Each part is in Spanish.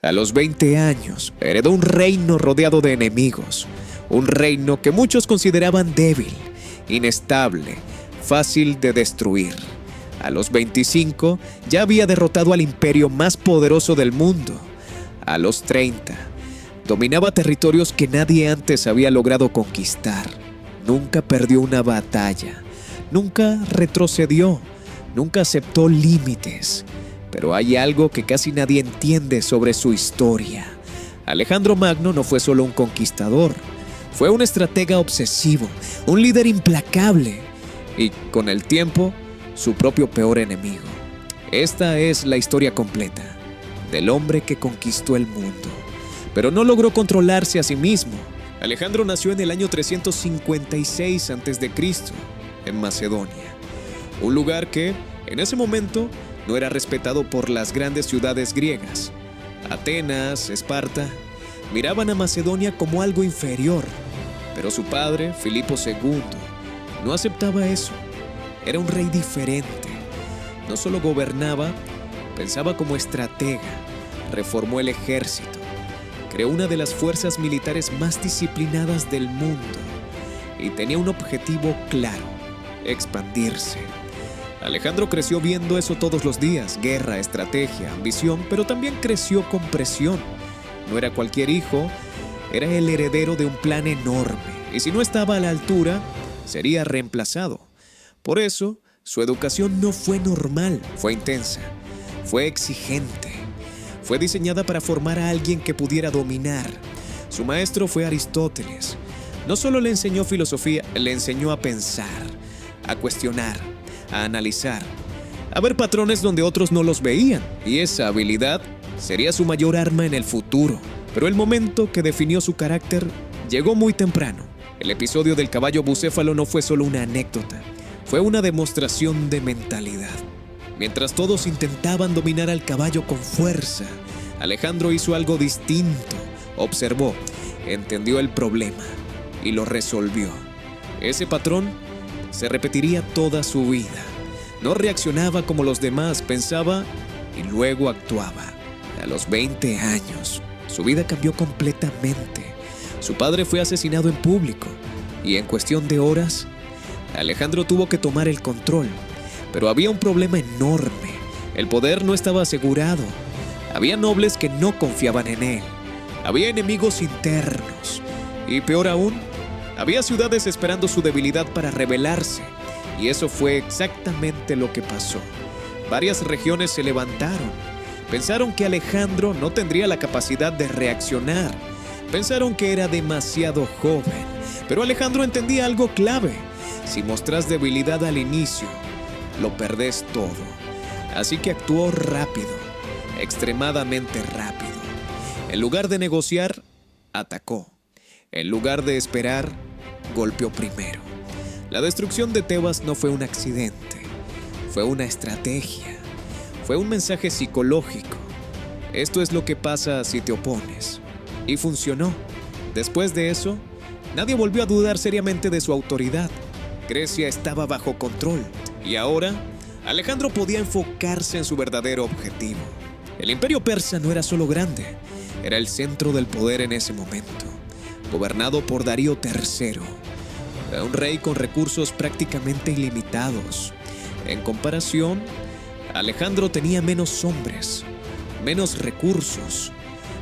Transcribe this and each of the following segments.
A los 20 años, heredó un reino rodeado de enemigos, un reino que muchos consideraban débil, inestable, fácil de destruir. A los 25, ya había derrotado al imperio más poderoso del mundo. A los 30, dominaba territorios que nadie antes había logrado conquistar. Nunca perdió una batalla, nunca retrocedió, nunca aceptó límites. Pero hay algo que casi nadie entiende sobre su historia. Alejandro Magno no fue solo un conquistador, fue un estratega obsesivo, un líder implacable y, con el tiempo, su propio peor enemigo. Esta es la historia completa del hombre que conquistó el mundo, pero no logró controlarse a sí mismo. Alejandro nació en el año 356 a.C., en Macedonia, un lugar que, en ese momento, no era respetado por las grandes ciudades griegas. Atenas, Esparta, miraban a Macedonia como algo inferior, pero su padre, Filipo II, no aceptaba eso. Era un rey diferente. No solo gobernaba, pensaba como estratega, reformó el ejército, creó una de las fuerzas militares más disciplinadas del mundo y tenía un objetivo claro: expandirse. Alejandro creció viendo eso todos los días: guerra, estrategia, ambición, pero también creció con presión. No era cualquier hijo, era el heredero de un plan enorme, y si no estaba a la altura, sería reemplazado. Por eso, su educación no fue normal, fue intensa, fue exigente, fue diseñada para formar a alguien que pudiera dominar. Su maestro fue Aristóteles. No solo le enseñó filosofía, le enseñó a pensar, a cuestionar, a analizar, a ver patrones donde otros no los veían, y esa habilidad sería su mayor arma en el futuro. Pero el momento que definió su carácter llegó muy temprano. El episodio del caballo bucéfalo no fue solo una anécdota, fue una demostración de mentalidad. Mientras todos intentaban dominar al caballo con fuerza, Alejandro hizo algo distinto. Observó, entendió el problema y lo resolvió. Ese patrón se repetiría toda su vida. No reaccionaba como los demás, pensaba y luego actuaba. A los 20 años, su vida cambió completamente. Su padre fue asesinado en público y en cuestión de horas, Alejandro tuvo que tomar el control. Pero había un problema enorme. El poder no estaba asegurado. Había nobles que no confiaban en él. Había enemigos internos. Y peor aún, había ciudades esperando su debilidad para rebelarse. Y eso fue exactamente lo que pasó. Varias regiones se levantaron. Pensaron que Alejandro no tendría la capacidad de reaccionar. Pensaron que era demasiado joven. Pero Alejandro entendía algo clave: si mostrás debilidad al inicio, lo perdés todo. Así que actuó rápido, extremadamente rápido. En lugar de negociar, atacó. En lugar de esperar, golpeó primero. La destrucción de Tebas no fue un accidente, fue una estrategia, fue un mensaje psicológico. Esto es lo que pasa si te opones. Y funcionó. Después de eso, nadie volvió a dudar seriamente de su autoridad. Grecia estaba bajo control. Y ahora, Alejandro podía enfocarse en su verdadero objetivo. El imperio persa no era solo grande, era el centro del poder en ese momento, gobernado por Darío III. Era un rey con recursos prácticamente ilimitados. En comparación, Alejandro tenía menos hombres, menos recursos,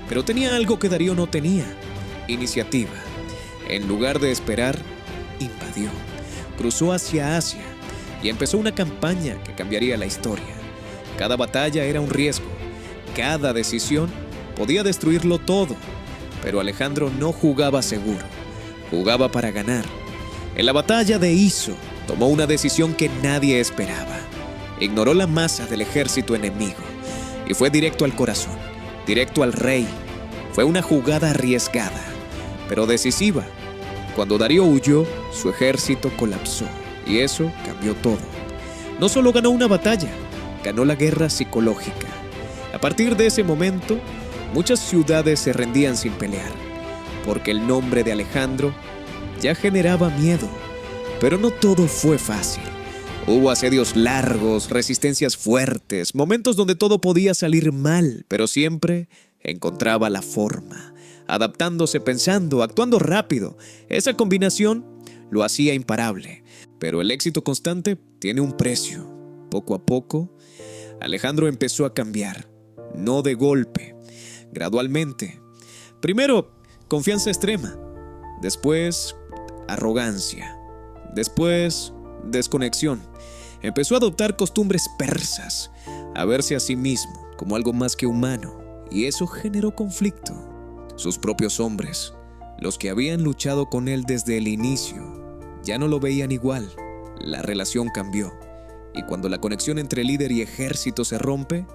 pero tenía algo que Darío no tenía: iniciativa. En lugar de esperar, invadió, cruzó hacia Asia y empezó una campaña que cambiaría la historia. Cada batalla era un riesgo, cada decisión podía destruirlo todo, pero Alejandro no jugaba seguro, jugaba para ganar. En la batalla de Iso, tomó una decisión que nadie esperaba. Ignoró la masa del ejército enemigo y fue directo al corazón, directo al rey. Fue una jugada arriesgada, pero decisiva. Cuando Darío huyó, su ejército colapsó y eso cambió todo. No solo ganó una batalla, ganó la guerra psicológica. A partir de ese momento, muchas ciudades se rendían sin pelear, porque el nombre de Alejandro ya generaba miedo. Pero no todo fue fácil. Hubo asedios largos, resistencias fuertes, momentos donde todo podía salir mal, pero siempre encontraba la forma, adaptándose, pensando, actuando rápido. Esa combinación lo hacía imparable. Pero el éxito constante tiene un precio. Poco a poco, Alejandro empezó a cambiar. No de golpe, gradualmente. Primero, confianza extrema. Después, arrogancia. Después, desconexión. Empezó a adoptar costumbres persas, a verse a sí mismo como algo más que humano, y eso generó conflicto. Sus propios hombres, los que habían luchado con él desde el inicio, ya no lo veían igual. La relación cambió, y cuando la conexión entre líder y ejército se rompe,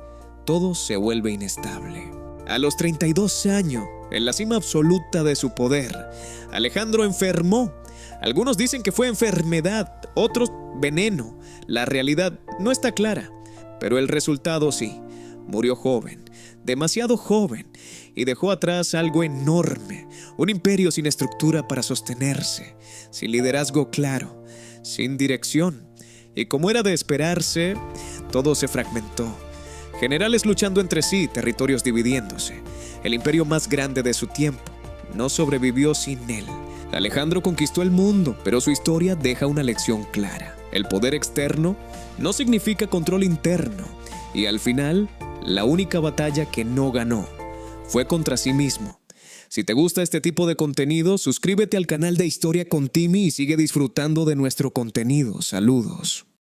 todo se vuelve inestable. A los 32 años, en la cima absoluta de su poder, Alejandro enfermó. Algunos dicen que fue enfermedad, otros veneno. La realidad no está clara, pero el resultado sí. Murió joven, demasiado joven, y dejó atrás algo enorme, un imperio sin estructura para sostenerse, sin liderazgo claro, sin dirección. Y como era de esperarse, todo se fragmentó. Generales luchando entre sí, territorios dividiéndose. El imperio más grande de su tiempo no sobrevivió sin él. Alejandro conquistó el mundo, pero su historia deja una lección clara. El poder externo no significa control interno, y al final, la única batalla que no ganó fue contra sí mismo. Si te gusta este tipo de contenido, suscríbete al canal de Historia con Timmy y sigue disfrutando de nuestro contenido. Saludos.